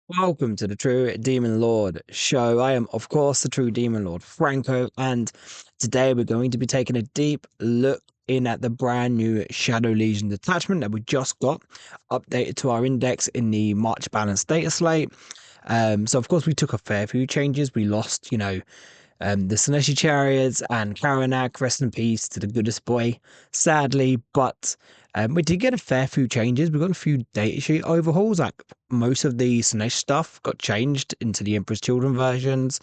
Welcome to the True Demon Lord show. I am, of course, the True Demon Lord Franco, and today we're going to be taking a deep look in at the brand new Shadow Legion detachment that we just got updated to our index in the March Balance data slate. So of course we took a fair few changes. We lost, the Sineshi Chariots and Karanak, rest in peace to the goodest boy, sadly. But we did get a fair few changes. We got a few datasheet overhauls. Like most of the Sinesh stuff got changed into the Emperor's Children versions.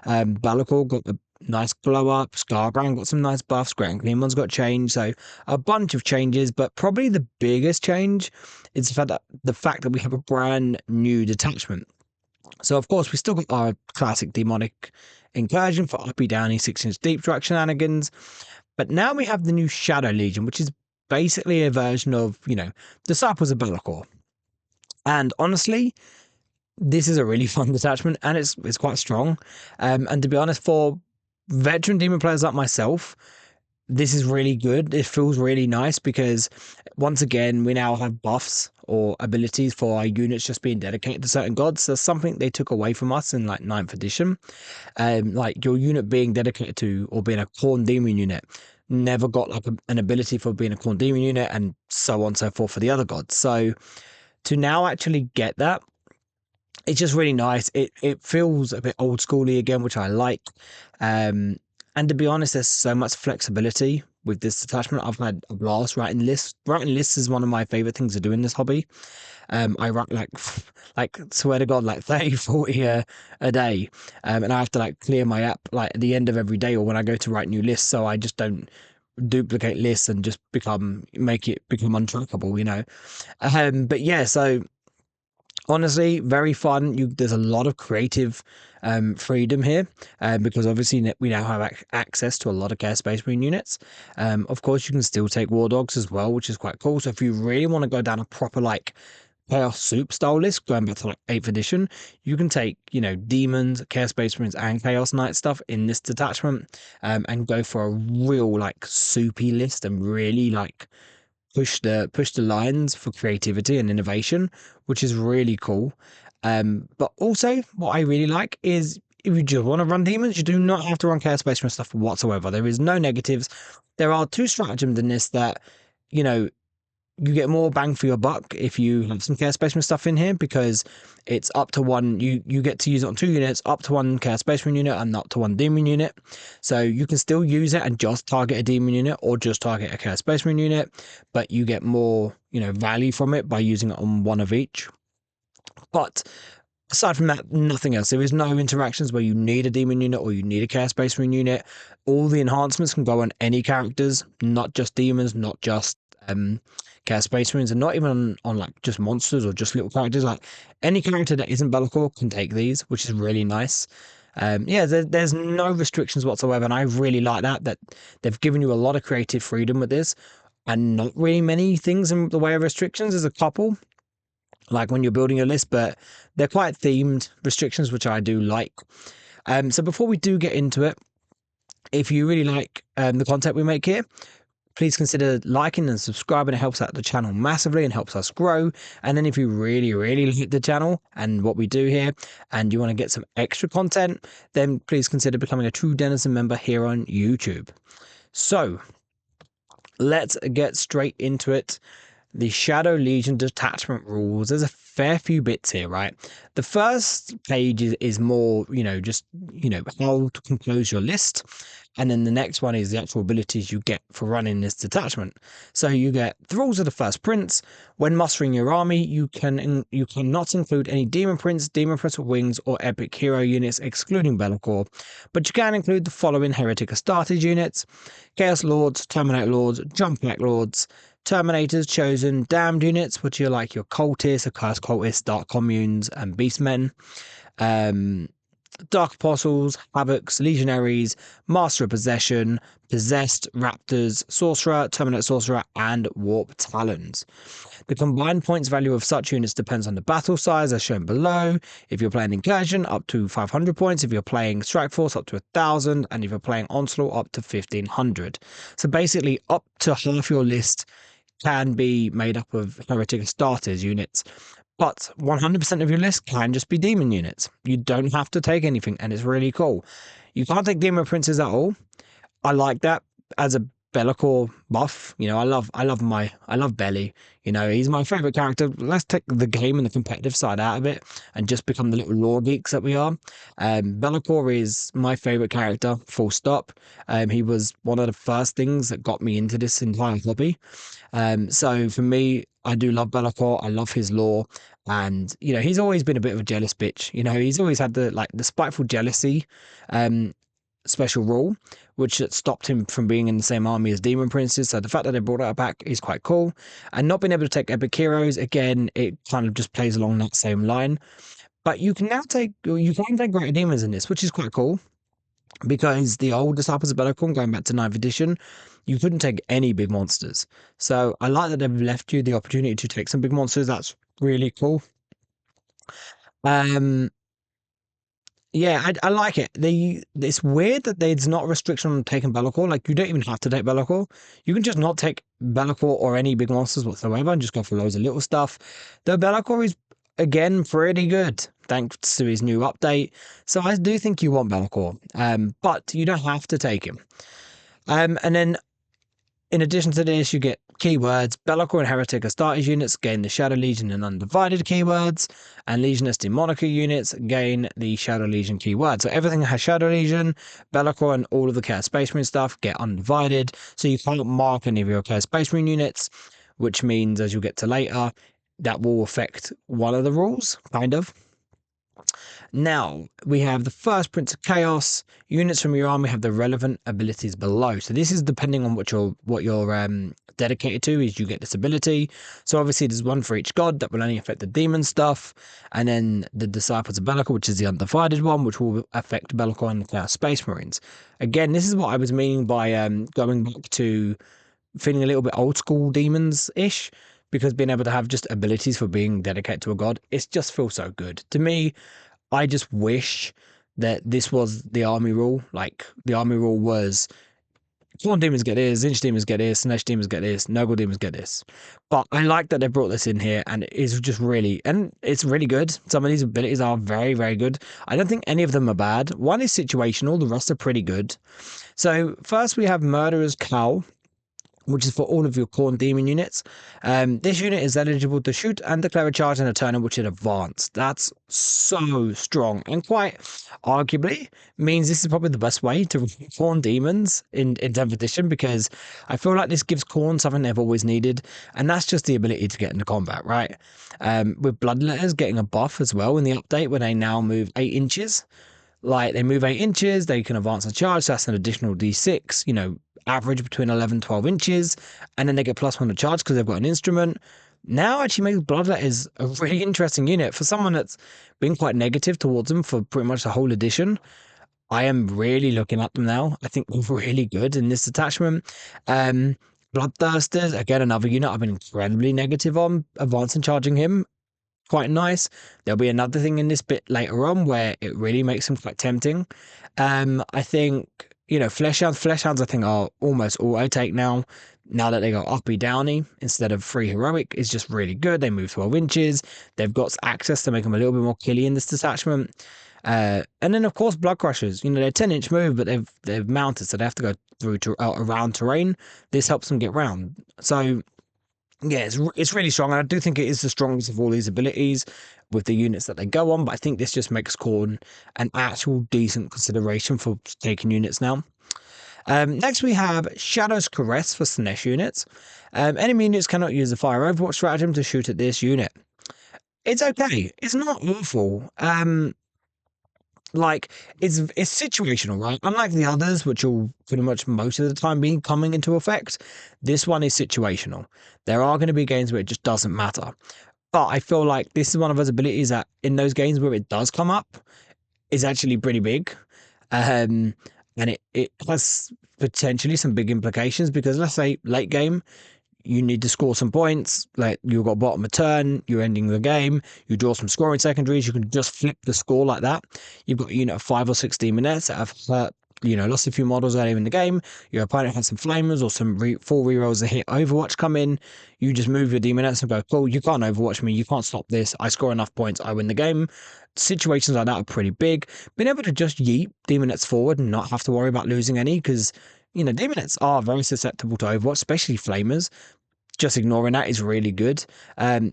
Balakor got a nice glow up. Scarbrand got some nice buffs. Great and Clean ones got changed. So a bunch of changes, but probably the biggest change is the fact that we have a brand new detachment. So of course we still got our classic demonic incursion for uppy downy 6-inch deep strike shenanigans, but now we have the new Shadow Legion, which is basically a version of Disciples of Bellicor. And honestly, this is a really fun detachment, and it's quite strong. And to be honest, for veteran demon players like myself, this is really good. It feels really nice because once again, we now have buffs or abilities for our units just being dedicated to certain gods. That's something they took away from us in like 9th edition. Like your unit being dedicated to or being a Khorne demon unit never got like an ability for being a Khorne demon unit, and so on and so forth for the other gods. So to now actually get that, it's just really nice. It feels a bit old schooly again, which I like. And to be honest, there's so much flexibility with this attachment. I've had a blast writing lists. Writing lists is one of my favorite things to do in this hobby. I write like swear to God, like 30, 40 a day. And I have to like clear my app like at the end of every day or when I go to write new lists. So I just don't duplicate lists and just make it become untrackable. But yeah, so honestly, very fun. There's a lot of creative freedom here because obviously we now have access to a lot of Chaos Space Marine units. Of course, you can still take War Dogs as well, which is quite cool. So if you really want to go down a proper like Chaos Soup style list, going back to like 8th edition, you can take Demons, Chaos Space Marines, and Chaos Knight stuff in this detachment, and go for a real like soupy list and really like push the lines for creativity and innovation, which is really cool. But also what I really like is if you just want to run demons, you do not have to run Chaos Space Marine stuff whatsoever. There is no negatives. There are two stratagems in this that you know you get more bang for your buck if you have some Chaos Spaceman stuff in here, because it's up to one. You get to use it on 2 units, up to 1 Chaos Spaceman unit and up to 1 Demon unit. So you can still use it and just target a Demon unit or just target a Chaos Spaceman unit, but you get more value from it by using it on one of each. But aside from that, nothing else. There is no interactions where you need a demon unit or you need a Chaos Space Marine unit. All the enhancements can go on any characters, not just demons, not just Chaos Space Marines, and not even on like just monsters or just little characters. Like any character that isn't Bellicor can take these, which is really nice. Yeah, there's no restrictions whatsoever, and I really like that they've given you a lot of creative freedom with this, and not really many things in the way of restrictions. There's a couple, like when you're building a list, but they're quite themed restrictions, which I do like. So before we do get into it, if you really like the content we make here, please consider liking and subscribing. It helps out the channel massively and helps us grow. And then if you really, really like the channel and what we do here, and you want to get some extra content, then please consider becoming a True Denizen member here on YouTube. So let's get straight into it. The Shadow Legion detachment rules. There's a fair few bits here, right? The first page is more, just, how to compose your list. And then the next one is the actual abilities you get for running this detachment. So you get Thralls of the First Prince. When mustering your army, you cannot include any Demon Prince with Wings, or Epic Hero units, excluding Bellicor. But you can include the following Heretic Astartes units: Chaos Lords, Terminator Lords, Jump Black Lords, Terminators, Chosen, Damned units, which are like your Cultists, Accursed Cultists, Dark Communes, and Beastmen. Dark Apostles, Havocs, Legionaries, Master of Possession, Possessed, Raptors, Sorcerer, Terminator Sorcerer, and Warp Talons. The combined points value of such units depends on the battle size, as shown below. If you're playing Incursion, up to 500 points. If you're playing Strike Force, up to 1,000. And if you're playing Onslaught, up to 1,500. So basically, up to half your list can be made up of Heretic Astartes units. But 100% of your list can just be demon units. You don't have to take anything, and it's really cool. You can't take demon princes at all. I like that as a Be'lakor buff. You know, I love Belly. You know, he's my favorite character. Let's take the game and the competitive side out of it and just become the little lore geeks that we are. Be'lakor is my favorite character, full stop. He was one of the first things that got me into this entire hobby. So for me, I do love Be'lakor. I love his lore. And, you know, he's always been a bit of a jealous bitch. You know, he's always had the spiteful jealousy special rule, which stopped him from being in the same army as demon princes. So the fact that they brought that back is quite cool. And not being able to take epic heroes, again, it kind of just plays along that same line. But you can take greater demons in this, which is quite cool. Because the old Disciples of Bellicon, going back to 9th edition, you couldn't take any big monsters. So I like that they've left you the opportunity to take some big monsters. That's really cool. Um, yeah, I like it. It's weird that there's not a restriction on taking Be'lakor. Like, you don't even have to take Be'lakor. You can just not take Be'lakor or any big monsters whatsoever and just go for loads of little stuff. The Be'lakor is, again, pretty good thanks to his new update. So I do think you want Be'lakor, but you don't have to take him. And then in addition to this, you get keywords. Be'lakor and Heretic are starters units gain the Shadow Legion and Undivided keywords, and Legionist Demonica units gain the Shadow Legion keyword. So everything that has Shadow Legion, Be'lakor, and all of the Chaos Space Marine stuff get Undivided. So you can't mark any of your Chaos Space Marine units, which means, as you'll get to later, that will affect one of the rules, kind of. Now, we have the first Prince of Chaos. Units from your army have the relevant abilities below. So this is depending on what you're dedicated to, is you get this ability. So obviously there's one for each god that will only affect the demon stuff. And then the Disciples of Be'lakor, which is the undivided one, which will affect Be'lakor and the Chaos Space Marines. Again, this is what I was meaning by going back to feeling a little bit old school demons-ish. Because being able to have just abilities for being dedicated to a god, it just feels so good. To me, I just wish that this was the army rule. Like, the army rule was Thorn demons get this, Inch demons get this, Slash demons get this, Noble demons get this. But I like that they brought this in here, and it's just really, and it's really good. Some of these abilities are very, very good. I don't think any of them are bad. One is situational, the rest are pretty good. So first we have Murderer's Cowl, which is for all of your Khorne demon units. This unit is eligible to shoot and declare a charge in a turn in which it advanced. That's so strong, and quite arguably means this is probably the best way to Khorne demons in 10th edition, because I feel like this gives Khorne something they've always needed, and that's just the ability to get into combat, right? With Bloodletters getting a buff as well in the update, where they now move 8 inches. Like, they move 8 inches, they can advance a charge, so that's an additional d6, you know, average between 11 and 12 inches, and then they get +1 to charge because they've got an instrument. Now actually makes Bloodletters a really interesting unit. For someone that's been quite negative towards them for pretty much the whole edition, I am really looking at them now. I think they're really good in this attachment. Bloodthirsters, again, another unit I've been incredibly negative on. Advancing charging him, quite nice. There'll be another thing in this bit later on where it really makes him quite tempting. I think, you know, Fleshhounds I think are almost auto take now that they got uppy downy instead of free heroic is just really good. They move 12 inches. They've got access to make them a little bit more killy in this detachment. And then of course Blood Crushers, you know, they're 10-inch move, but they've mounted, so they have to go through to around terrain. This helps them get round. So yeah, it's really strong, and I do think it is the strongest of all these abilities with the units that they go on, but I think this just makes Khorne an actual decent consideration for taking units now. Next we have Shadow's Caress for Slanesh units. Enemy units cannot use the Fire Overwatch stratagem to shoot at this unit. It's okay. It's not awful. Like, it's situational, right? Unlike the others, which will pretty much most of the time be coming into effect, this one is situational. There are going to be games where it just doesn't matter. But I feel like this is one of those abilities that in those games where it does come up is actually pretty big. And it has potentially some big implications, because let's say late game, you need to score some points, like you've got bottom of turn, you're ending the game, you draw some scoring secondaries, you can just flip the score like that. You've got a unit of 5 or 6 demonettes that have hurt lost a few models earlier in the game, your opponent had some flamers or some full rerolls that hit Overwatch come in, you just move your Demonettes and go, cool, you can't Overwatch me, you can't stop this, I score enough points, I win the game. Situations like that are pretty big. Being able to just yeet Demonettes forward and not have to worry about losing any, because, Demonettes are very susceptible to Overwatch, especially flamers. Just ignoring that is really good.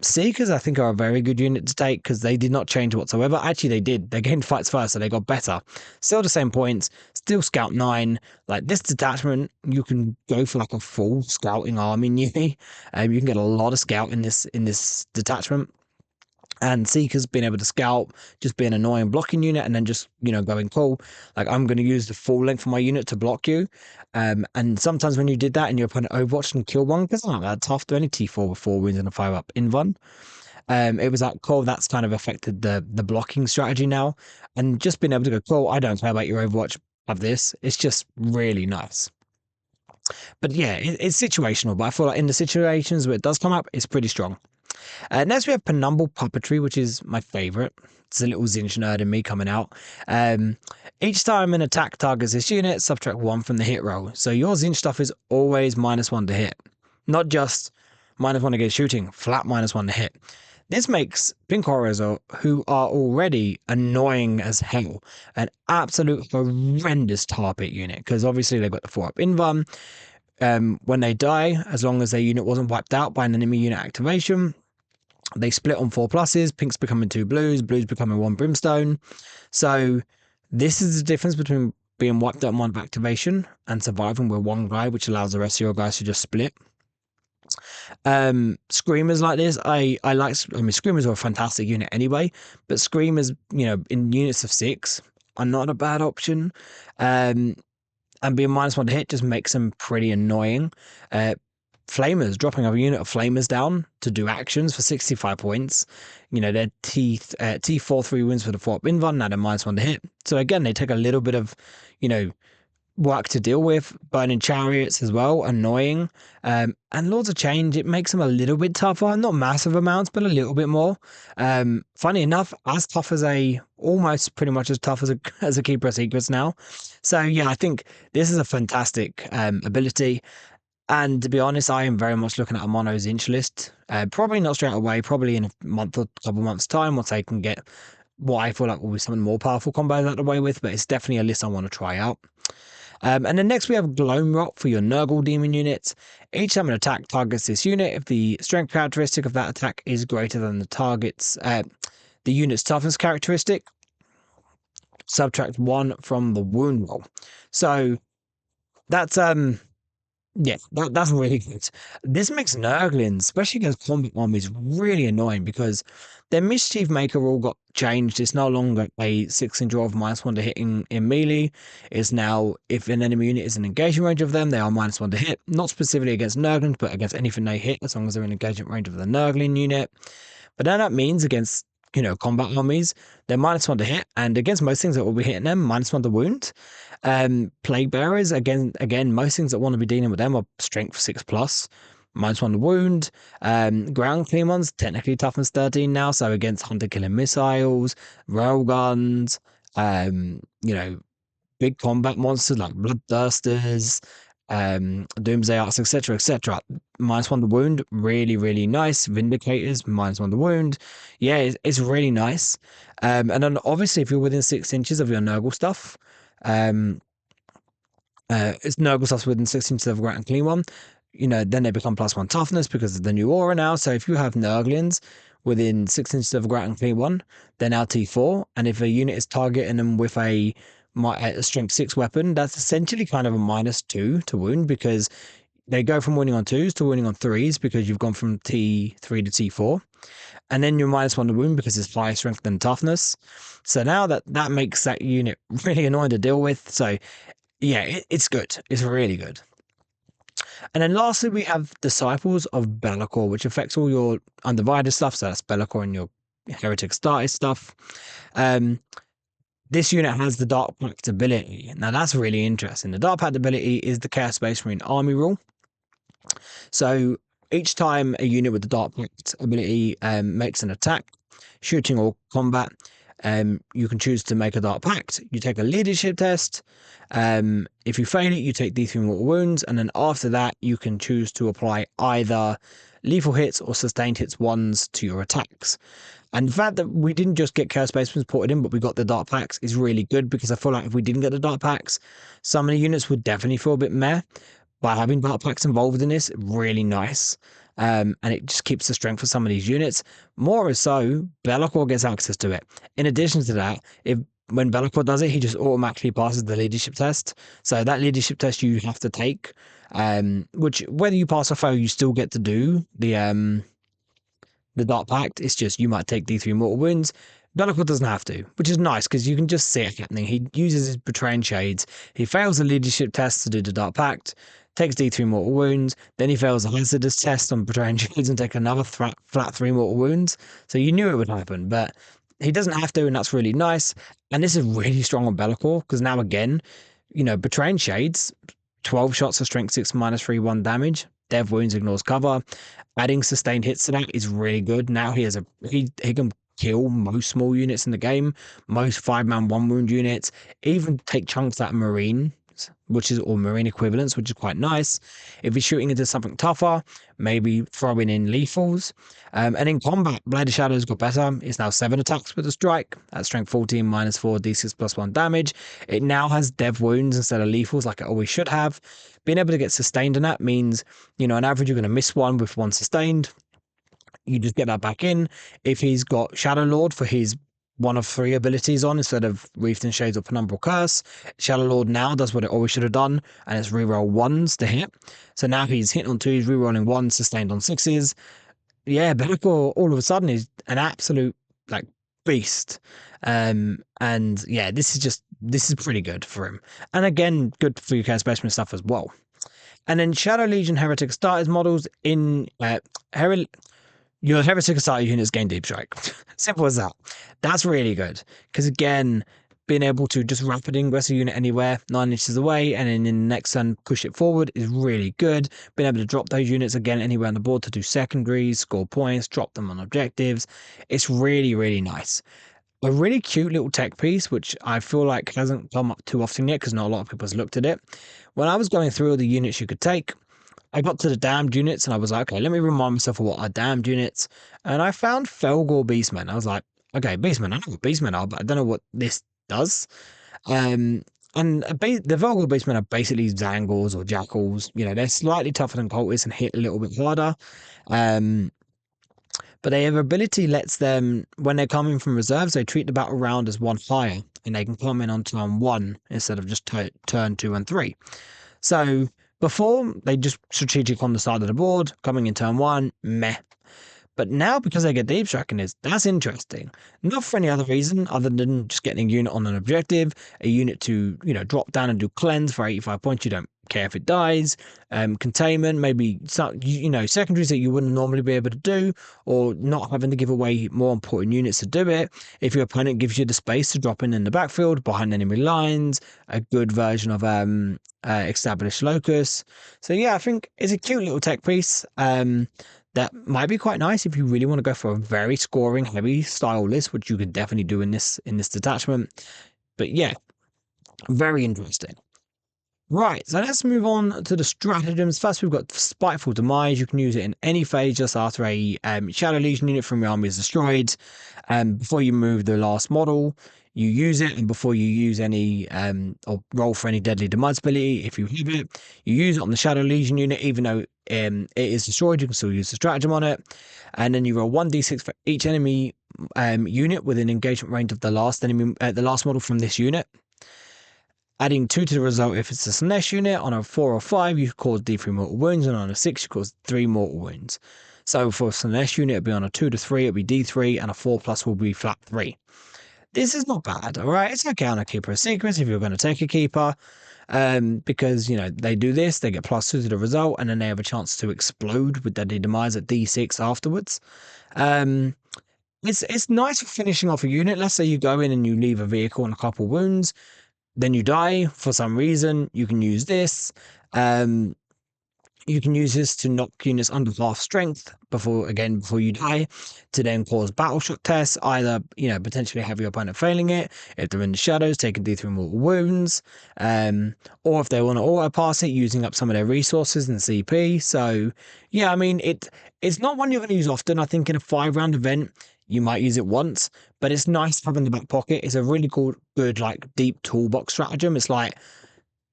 Seekers, I think, are a very good unit to take because they did not change whatsoever. Actually, they did. They gained fights first, so they got better. Still the same points. Still Scout 9. Like this detachment, you can go for like a full scouting army uni. You can get a lot of scout in this detachment. And Seeker's being able to scout, just be an annoying blocking unit, and then just, going cool. Like, I'm going to use the full length of my unit to block you. And sometimes when you did that and your opponent overwatched and killed one, because it's not that tough to only T4 with 4 wounds and a 5-up in one. It was like, cool, that's kind of affected the blocking strategy now. And just being able to go, cool, I don't care about your Overwatch, have this. It's just really nice. But yeah, it's situational, but I feel like in the situations where it does come up, it's pretty strong. Next, we have Penumbral Puppetry, which is my favorite. It's a little Zinch nerd in me coming out. Each time an attack targets this unit, subtract 1 from the hit roll. So your Zinch stuff is always -1 to hit. Not just -1 against shooting, flat -1 to hit. This makes Pink Horrors, who are already annoying as hell, an absolute horrendous tar pit unit, because obviously they've got the 4-up invuln. When they die, as long as their unit wasn't wiped out by an enemy unit activation, they split on 4+, pinks becoming 2 blues, blues becoming 1 brimstone. So this is the difference between being wiped out on 1 activation and surviving with 1 guy, which allows the rest of your guys to just split. Screamers like this, I mean, Screamers are a fantastic unit anyway, but Screamers, in units of 6 are not a bad option. And being -1 to hit just makes them pretty annoying. Flamers, dropping a unit of Flamers down to do actions for 65 points. They're T4 3 wins for the 4-up invuln, now they're -1 to hit. So again, they take a little bit of, work to deal with. Burning Chariots as well, annoying. And Lords of Change, it makes them a little bit tougher, not massive amounts, but a little bit more. Funny enough, as tough as almost pretty much as tough as a Keeper of Secrets now. So yeah, I think this is a fantastic ability. And to be honest, I am very much looking at a mono Zinch list. Probably not straight away, probably in a month or couple months' time, once I can get what I feel like will be some more powerful combos out of the way with, but it's definitely a list I want to try out. And then next we have Gloam Rot for your Nurgle Demon units. Each time an attack targets this unit, if the strength characteristic of that attack is greater than the unit's toughness characteristic, subtract 1 from the wound roll. So that's yeah, that's really good. This makes Nurglings, especially against combat armies, really annoying because their Mischief Maker rule got changed. It's no longer a 6-inch draw of -1 to hit in melee. It's now, if an enemy unit is in engagement range of them, they are -1 to hit. Not specifically against Nurglings, but against anything they hit, as long as they're in engagement range of the Nurgling unit. But then that means against, combat armies, they're -1 to hit, and against most things that will be hitting them, -1 to wound. Plague Bearers, again, most things that want to be dealing with them are strength 6+, -1 to wound. Ground Cleamons, technically toughness 13 now, so against hunter killing missiles, railguns, big combat monsters like Bloodthirsters, Doomsday Arts, etc., etc. -1 to wound, really, really nice. Vindicators, -1 to wound. Yeah, it's really nice. And then obviously, if you're within 6 inches of your Nurgle stuff, it's Nurgle stuff's within 6 inches of a Grat and Clean one, then they become +1 toughness because of the new aura now. So if you have Nurglings within 6 inches of a Grat and Clean one, they're now T4. And if a unit is targeting them with a strength 6 weapon, that's essentially kind of a -2 to wound because they go from winning on 2s to winning on 3s because you've gone from T3 to T4. And then you're -1 to wound because it's higher strength than toughness. So now that makes that unit really annoying to deal with. So yeah, it's good. It's really good. And then lastly, we have Disciples of Be'lakor, which affects all your Undivided stuff. So that's Be'lakor and your Heretic Astartes stuff. This unit has the Dark Pact ability. Now that's really interesting. The Dark Pact ability is the Chaos Space Marine army rule. So each time a unit with the Dark Pact ability makes an attack, shooting or combat, You can choose to make a Dark Pact. You take a leadership test. If you fail it, you take D3 mortal wounds, and then after that, you can choose to apply either lethal hits or sustained hits ones to your attacks. And the fact that we didn't just get Chaos Spacemen ported in, but we got the Dark Packs is really good, because I feel like if we didn't get the Dark Packs, some of the units would definitely feel a bit meh. By having Dark Packs involved in this, really nice. And it just keeps the strength for some of these units. More so, Be'lakor gets access to it. In addition to that, when Be'lakor does it, he just automatically passes the leadership test. So that leadership test you have to take, which whether you pass or fail, you still get to do the Dark Pact. It's just you might take D3 mortal wounds. Be'lakor doesn't have to, which is nice because you can just see it happening. He uses his Betraying Shades. He fails the leadership test to do the Dark Pact, takes D3 mortal wounds. Then he fails the hazardous test on Betraying Shades and take another flat 3 mortal wounds. So you knew it would happen, but he doesn't have to, and that's really nice. And this is really strong on Be'lakor because now again, Betraying Shades, 12 shots for strength 6 -3/1 damage. Dev wounds ignores cover. Adding sustained hits to that is really good. Now he can kill most small units in the game, most 5-man 1-wound units, even take chunks out of Marine, or Marine equivalents, which is quite nice. If he's shooting into something tougher, maybe throwing in lethals. And in combat, Blade of Shadows got better. It's now 7 attacks with a strike at strength 14 -4 D6 +1 damage. It now has dev wounds instead of lethals, like it always should have. Being able to get sustained in that means, on average, you're going to miss one with one sustained. You just get that back in. If he's got Shadow Lord for his 1 of 3 abilities on instead of Wreathed in Shades or Penumbral Curse, Shadow Lord now does what it always should have done, and it's reroll 1s to hit. So now he's hitting on 2s, rerolling 1s, sustained on 6s. Yeah, Be'lakor all of a sudden is an absolute beast. And yeah, this is pretty good for him. And again, good for your Chaos Spaceman stuff as well. And then Shadow Legion Heretic Starters models in your Heretic Astartes units gain Deep Strike. Simple as that. That's really good. Because again, being able to just rapid ingress a unit anywhere 9 inches away and then in the next turn push it forward is really good. Being able to drop those units again anywhere on the board to do secondaries, score points, drop them on objectives. It's really, really nice. A really cute little tech piece, which I feel like hasn't come up too often yet because not a lot of people has looked at it. When I was going through all the units you could take, I got to the damned units and I was like, okay, let me remind myself of what are damned units. And I found Felgor Beastmen. I was like, okay, Beastmen, I know what Beastmen are, but I don't know what this does. And the Felgor Beastmen are basically Zangors or Jackals. They're slightly tougher than Cultists and hit a little bit harder. But their ability lets them, when they're coming from reserves, they treat the battle round as one higher, and they can come in on turn 1 instead of just turn 2 and 3. So before, they just strategic on the side of the board, coming in turn 1, meh. But now, because they get Deep Strike in this, that's interesting. Not for any other reason other than just getting a unit on an objective, a unit to, drop down and do cleanse for 85 points. You don't care if it dies. Containment, maybe, secondaries that you wouldn't normally be able to do, or not having to give away more important units to do it. If your opponent gives you the space to drop in the backfield, behind enemy lines, a good version of Established Locus. So yeah, I think it's a cute little tech piece. That might be quite nice if you really want to go for a very scoring heavy style list, which you could definitely do in this detachment. But yeah, very interesting. Right, so let's move on to the stratagems. First, we've got Spiteful Demise. You can use it in any phase just after a Shadow Legion unit from your army is destroyed. Before you move the last model, you use it, and before you use any or roll for any deadly demise ability, if you have it, you use it on the Shadow Legion unit, even though it is destroyed, you can still use the stratagem on it. And then you roll 1d6 for each enemy unit within engagement range of the last model from this unit. Adding 2 to the result if it's a Slanesh unit. On a 4 or 5, you cause D3 mortal wounds, and on a 6, you cause 3 mortal wounds. So for a Slanesh unit, it'll be on a 2 to 3, it'll be D3, and a 4+ will be flat 3. This is not bad, alright? It's okay on a Keeper of Secrets if you're going to take a Keeper, because, they do this, they get +2 to the result, and then they have a chance to explode with their demise at D6 afterwards. It's nice for finishing off a unit. Let's say you go in and you leave a vehicle and a couple wounds, then you die for some reason, you can use this. You can use this to knock units under half strength before you die, to then cause battle shock tests, either, potentially have your opponent failing it, if they're in the shadows, taking D3 mortal wounds, or if they want to auto pass it, using up some of their resources and CP. So yeah, I mean, it's not one you're going to use often. I think in a 5-round event, you might use it once, but it's nice to have in the back pocket. It's a really good, like, deep toolbox stratagem. It's like,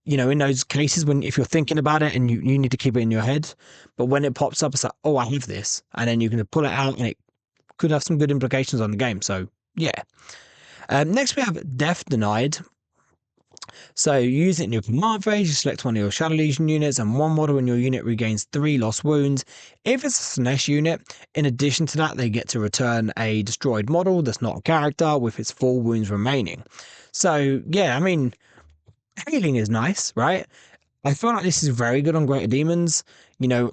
in those cases when if you're thinking about it and you need to keep it in your head, but when it pops up, it's like, oh, I have this, and then you can pull it out, and it could have some good implications on the game. So yeah. Next we have Death Denied. So you use it in your command phase, you select one of your Shadow Legion units, and one model in your unit regains 3 lost wounds. If it's a Slanesh unit, in addition to that, they get to return a destroyed model that's not a character with its 4 wounds remaining. So yeah, I mean, healing is nice, right? I feel like this is very good on Greater Demons,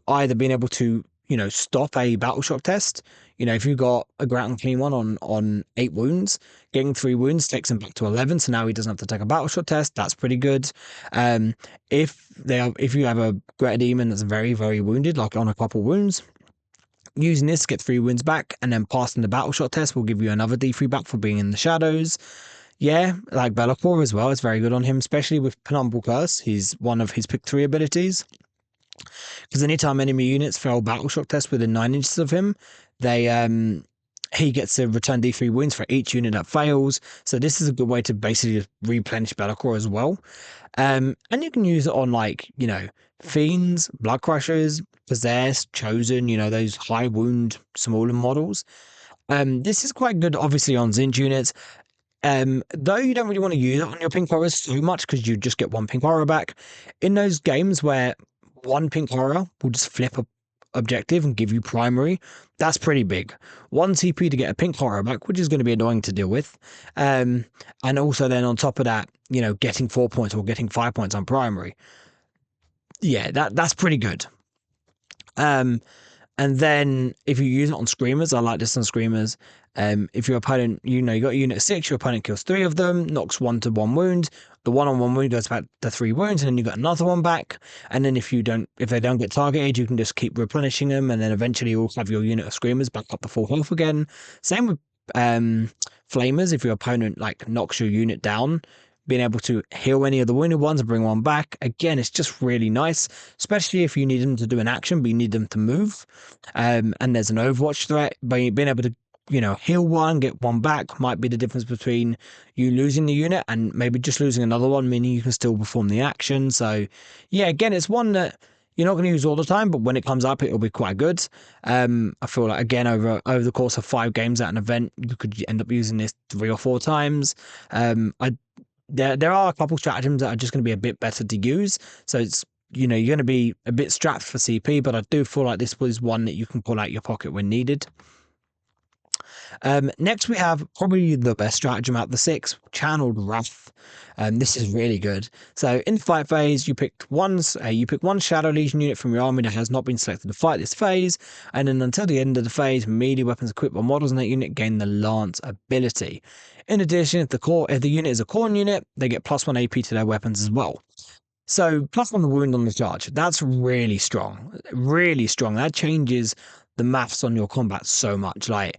either being able to, stop a battle shock test. If you got a Grout and Clean one on 8 wounds, getting 3 wounds takes him back to 11, so now he doesn't have to take a battle shock test. That's pretty good. If you have a Greater Demon that's very, very wounded, like on a couple wounds, using this to get 3 wounds back and then passing the battle shot test will give you another D3 back for being in the shadows. Yeah, like Be'lakor as well. It's very good on him, especially with Penumbral Curse. He's one of his pick 3 abilities. Because anytime enemy units fail battle shock test within 9 inches of him, he gets to return D3 wounds for each unit that fails. So this is a good way to basically replenish Be'lakor as well. And you can use it on, like, Fiends, Blood Crushers, Possessed, Chosen, those high wound smaller models. This is quite good, obviously, on Zinch units. Though you don't really want to use it on your pink horrors so much because you just get 1 pink horror back. In those games where 1 pink horror will just flip a objective and give you primary, that's pretty big. 1 CP to get a pink horror back, which is going to be annoying to deal with. And also then on top of that, getting 4 points or getting 5 points on primary. Yeah, that's pretty good. And then if you use it on Screamers, I like this on Screamers. If your opponent, you got a unit 6, your opponent kills 3 of them, knocks 1 to 1 wound. The 1-on-1 wound goes back to 3 wounds, and then you got another one back. And then if they don't get targeted, you can just keep replenishing them, and then eventually you'll have your unit of Screamers back up to full health again. Same with Flamers. If your opponent knocks your unit down, being able to heal any of the wounded ones and bring one back. Again, it's just really nice, especially if you need them to do an action, but you need them to move. And there's an Overwatch threat, but being able to, heal one, get one back might be the difference between you losing the unit and maybe just losing another one, meaning you can still perform the action. So yeah, again, it's one that you're not going to use all the time, but when it comes up, it'll be quite good. I feel like, again, over the course of 5 games at an event, you could end up using this 3 or 4 times. There are a couple stratagems that are just going to be a bit better to use. So it's, you're going to be a bit strapped for CP, but I do feel like this was one that you can pull out your pocket when needed. Next we have probably the best stratagem out of the 6, Channeled Wrath. This is really good. So in the fight phase, you pick one Shadow Legion unit from your army that has not been selected to fight this phase, and then until the end of the phase, melee weapons equipped by models in that unit gain the Lance ability. In addition, if the unit is a Khorne unit, they get +1 AP to their weapons as well. So +1 the wound on the charge. That's really strong. Really strong. That changes the maths on your combat so much. Like,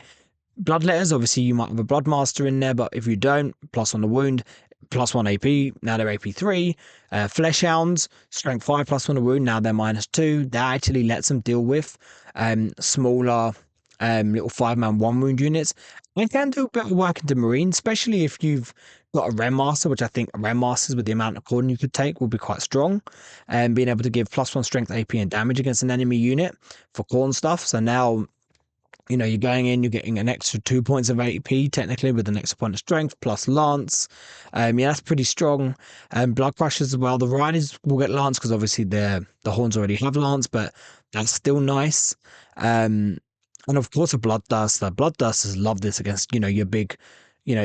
Bloodletters, obviously you might have a Bloodmaster in there, but if you don't, +1 the wound, +1 AP, now they're AP3. Fleshhounds, strength 5 +1 the wound, now they're -2. That actually lets them deal with smaller little 5-man 1 wound units. They can do a bit of work into Marine, especially if you've got a Renmaster, which I think Renmasters with the amount of Khorne you could take will be quite strong. And being able to give +1 strength, AP, and damage against an enemy unit for Khorne stuff. So now, you're going in, you're getting an extra 2 points of AP, technically, with an extra point of strength, plus Lance. Yeah, that's pretty strong. Blood Crushers as well. The Riders will get Lance, because obviously the Horns already have Lance, but that's still nice. And of course, a Bloodduster. The Blooddusters love this against, your big,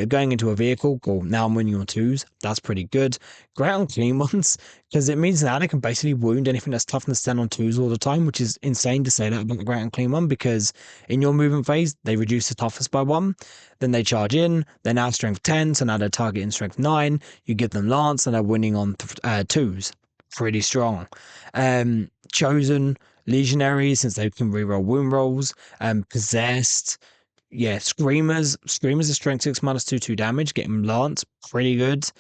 going into a vehicle. Cool. Now I'm winning on 2s. That's pretty good. Great on clean ones, because it means now they can basically wound anything that's toughness 10 on 2s all the time, which is insane to say that about the great and clean one, because in your movement phase, they reduce the toughness by 1. Then they charge in. They're now strength 10, so now they're targeting strength 9. You give them Lance, and they're winning on 2s. pretty strong. Chosen legionaries, since they can reroll wound rolls. Possessed, yeah, screamers. Screamers are strength 6 -2/2 damage. Getting lance, pretty good.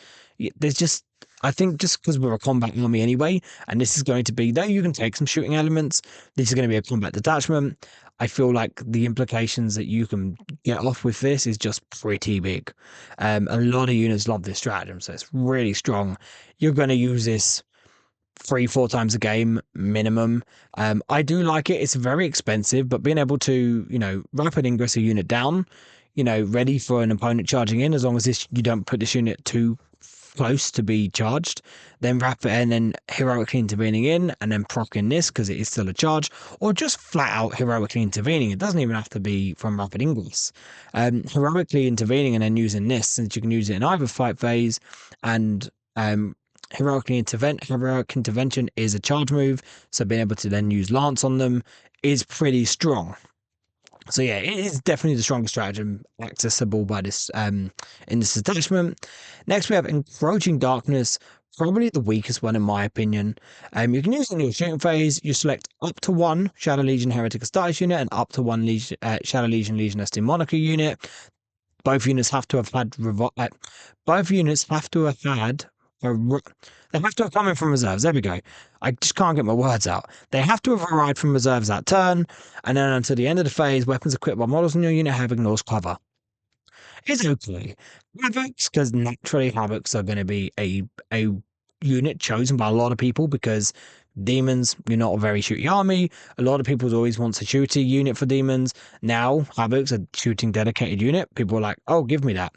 There's just, I think, just because we're a combat army anyway, and this is going to be, though you can take some shooting elements, this is going to be a combat detachment. I feel like the implications that you can get off with this is just pretty big. A lot of units love this stratagem, so it's really strong. You're going to use this 3-4 times a game minimum. I do like it. It's very expensive, but being able to, rapid ingress a unit down, ready for an opponent charging in, as long as you don't put this unit too close to be charged, then rapid and then heroically intervening in, and then proccing this because it is still a charge, or just flat out heroically intervening. It doesn't even have to be from rapid ingress. Heroically intervening and then using this, since you can use it in either fight phase, and heroic intervention is a charge move, so being able to then use lance on them is pretty strong. So yeah, it is definitely the strongest stratagem accessible by this in this detachment. Next we have Encroaching Darkness, probably the weakest one in my opinion. You can use it in your shooting phase. You select up to 1 Shadow Legion Heretic Astartes unit and up to 1 Shadow Legion Legioness Demonica unit. Both units have to have had both units have to have had they have to have come in from reserves. There we go. I just can't get my words out. They have to have arrived from reserves that turn, and then until the end of the phase, weapons equipped by models in your unit have ignores cover. It's okay. Havocs, because naturally Havocs are going to be a unit chosen by a lot of people, because demons, you're not a very shooty army. A lot of people always want a shooty unit for demons. Now Havocs a shooting dedicated unit. People are like, oh, give me that.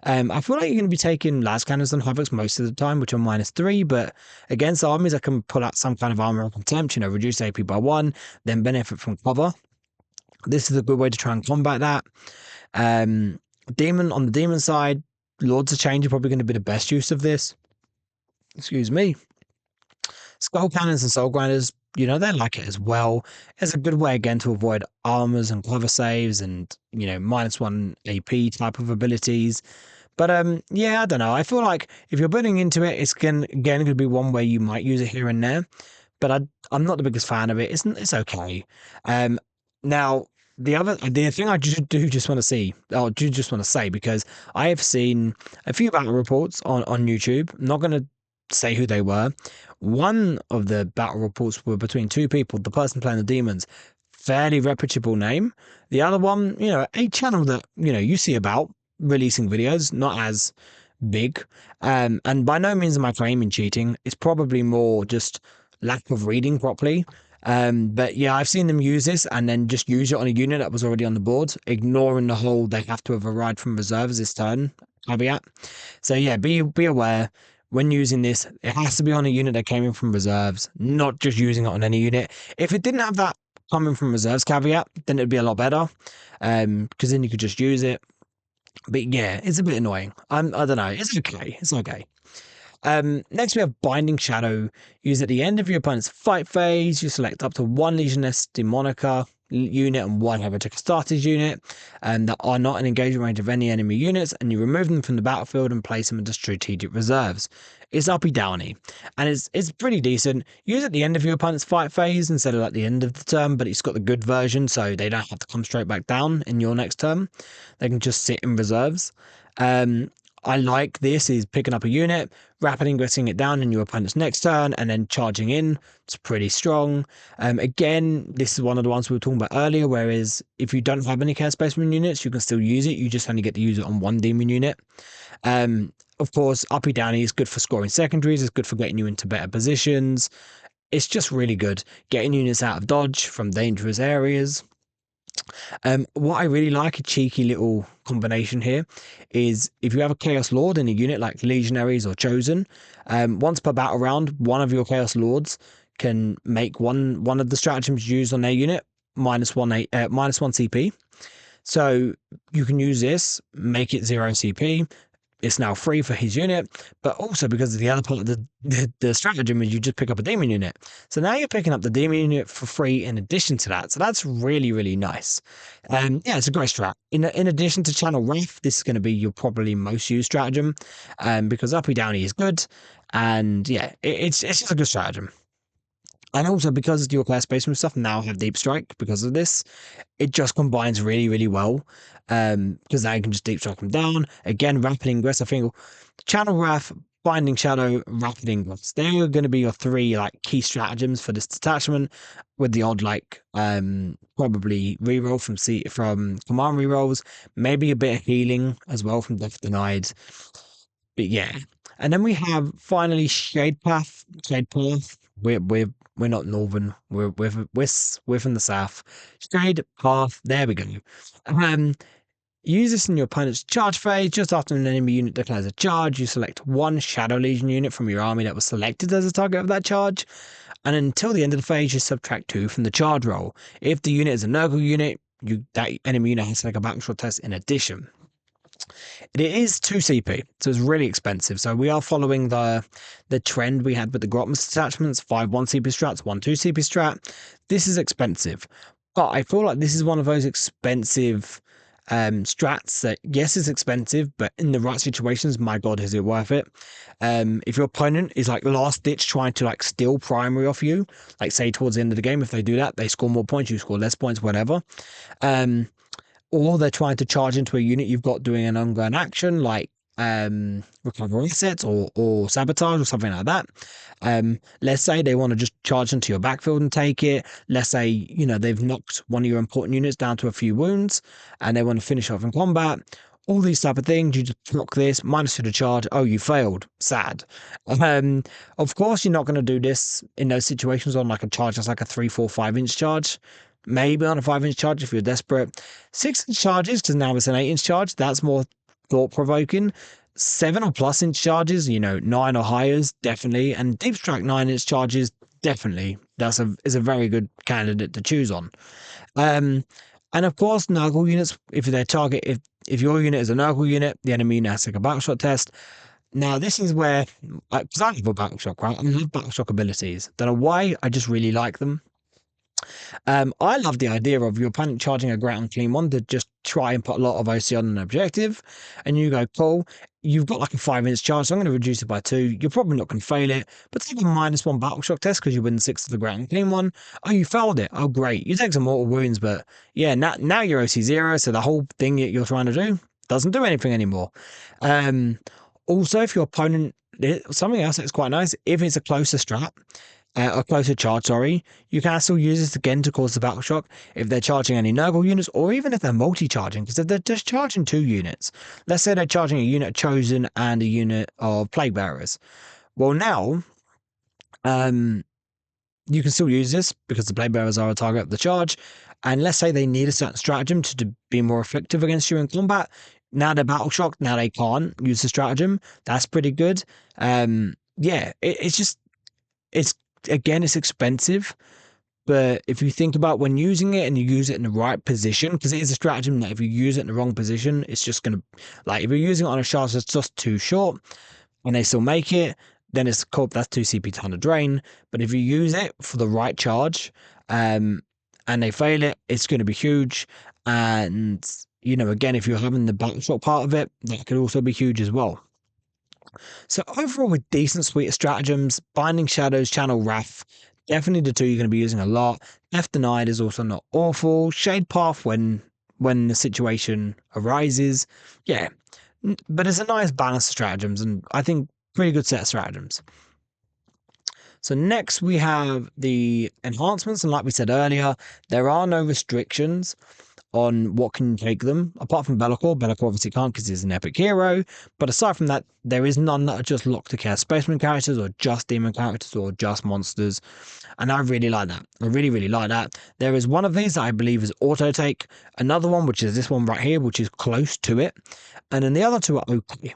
I feel like you're going to be taking las cannons on Havocs most of the time, which are -3, but against armies that can pull out some kind of armor of contempt, reduce AP by 1, then benefit from cover. This is a good way to try and combat that. Demon, on the demon side, Lords of Change are probably going to be the best use of this. Excuse me. Skull Cannons and Soul Grinders, they like it as well. It's a good way again to avoid armors and clever saves and, -1 AP type of abilities. But yeah, I don't know. I feel like if you're putting into it, it's going to be one way you might use it here and there. But I'm not the biggest fan of it. It's okay. Now the thing I do just want to see, or do just want to say, because I have seen a few battle reports on YouTube. I'm not going to say who they were. One of the battle reports were between 2 people. The person playing the demons, fairly reputable name. The other one, a channel that you see about releasing videos, not as big. And by no means am I claiming cheating. It's probably more just lack of reading properly. But yeah, I've seen them use this and then just use it on a unit that was already on the board, ignoring the whole they have to have arrived from reserves this turn caveat. So yeah, be aware when using this. It has to be on a unit that came in from reserves, not just using it on any unit. If it didn't have that coming from reserves caveat, then it'd be a lot better, because then you could just use it. But yeah, it's a bit annoying. I don't know. It's okay. It's okay. Next we have Binding Shadow. Used at the end of your opponent's fight phase. You select up to 1 Legioness Demonica unit and 1 Heretic Astartes unit that are not in engagement range of any enemy units, and you remove them from the battlefield and place them into strategic reserves. It's uppy downy, and it's pretty decent. Use at the end of your opponent's fight phase instead of at the end of the turn, but it's got the good version, so they don't have to come straight back down in your next turn. They can just sit in reserves. I like this is picking up a unit, rapid ingressing it down in your opponent's next turn, and then charging in. It's pretty strong. Again, this is one of the ones we were talking about earlier, whereas if you don't have any Chaos Spaceman units, you can still use it. You just only get to use it on 1 demon unit. Of course, uppy downy is good for scoring secondaries. It's good for getting you into better positions. It's just really good. Getting units out of dodge from dangerous areas. What I really like, a cheeky little combination here, is if you have a Chaos Lord in a unit like Legionaries or Chosen, once per battle round, one of your Chaos Lords can make one of the stratagems used on their unit -1 CP. So you can use this, make it 0 CP, it's now free for his unit, but also because of the other part of the stratagem is you just pick up a demon unit. So now you're picking up the demon unit for free in addition to that. So that's really, really nice. Yeah, it's a great strat. In addition to Channel Wrath, this is going to be your probably most used stratagem, because uppy downy is good, and yeah, it's just a good stratagem. And also because your class spaceman stuff now have deep strike because of this, it just combines really, really well. Because now you can just deep strike them down. Again, rapid ingress. I think Channel Wrath, Binding Shadow, Rapid Ingress. They're going to be your three like key stratagems for this detachment, with the odd like probably reroll from command rerolls, maybe a bit of healing as well from Death Denied. But yeah, and then we have finally Shade Path. Shade Path. We're not northern. We're from the south. Shade Path. There we go. Use this in your opponent's charge phase. Just after an enemy unit declares a charge, you select one Shadow Legion unit from your army that was selected as a target of that charge. And until the end of the phase, you subtract 2 from the charge roll. If the unit is a Nurgle unit, that enemy unit has to make a backshot test in addition. It is 2 CP, so it's really expensive. So we are following the trend we had with the Grotmus attachments, 5 1 CP strats, 1 2 CP strat. This is expensive, but I feel like this is one of those expensive strats that, yes, it's expensive, but in the right situations, my god, is it worth it? If your opponent is like last ditch trying to like steal primary off you, like say towards the end of the game, if they do that, they score more points, you score less points, whatever. Or they're trying to charge into a unit you've got doing an ongoing action like recover assets or sabotage or something like that. Let's say they want to just charge into your backfield and take it. Let's say, you know, they've knocked one of your important units down to a few wounds and they want to finish off in combat. All these type of things, you just block this, -2 to charge. Oh, you failed. Sad. Of course, you're not going to do this in those situations on like a charge that's like a 3, 4, 5 inch charge. Maybe on a 5-inch charge if you're desperate. 6-inch charges, because now it's an 8-inch charge. That's more thought-provoking. 7 or plus inch charges, you know, 9 or higher, definitely. And deep strike 9-inch charges, definitely. Is a very good candidate to choose on. And of course, Nurgle units, if your unit is a Nurgle unit, the enemy unit has to take a backshot test. Now, this is where, because I love a backshot, right? I love backshot abilities. Don't know why, I just really like them. I love the idea of your opponent charging a great unclean one to just try and put a lot of OC on an objective, and you go, cool, you've got like a 5-inch charge, so I'm going to reduce it by 2. You're probably not going to fail it, but take a -1 battle shock test because you win 6 of the great unclean one. Oh, you failed it. Oh, great. You take some mortal wounds, but yeah, now you're OC 0, so the whole thing that you're trying to do doesn't do anything anymore. Also, if your opponent, something else that's quite nice, if it's a closer strat, a closer charge, sorry, you can still use this again to cause the battle shock if they're charging any Nurgle units, or even if they're multi-charging, because if they're just charging 2 units, let's say they're charging a unit of Chosen and a unit of Plague Bearers. Well, now, you can still use this because the Plague Bearers are a target of the charge, and let's say they need a certain stratagem to be more effective against you in combat. Now they're battle shocked, now they can't use the stratagem. That's pretty good. Yeah, it's again, it's expensive, but if you think about when using it and you use it in the right position, because it is a stratagem that if you use it in the wrong position, it's just going to, like, if you're using it on a charge that's just too short and they still make it, then it's cool, that's 2 CP ton of drain. But if you use it for the right charge and they fail it, it's going to be huge. And, you know, again, if you're having the backshot part of it, that could also be huge as well. So overall, with decent suite of stratagems, Binding Shadows, Channel Wrath, definitely the 2 you're going to be using a lot. Death Denied is also not awful. Shade Path when the situation arises. Yeah, but it's a nice balance of stratagems, and I think pretty good set of stratagems. So next we have the enhancements, and like we said earlier, there are no restrictions on what can take them, apart from Be'lakor. Be'lakor obviously can't because he's an epic hero, but aside from that, there is none that are just locked to care spaceman characters or just demon characters or just monsters, and I really like that. I really, really like that. There is one of these that I believe is auto take, another one which is this one right here, which is close to it, and then the other 2 are okay.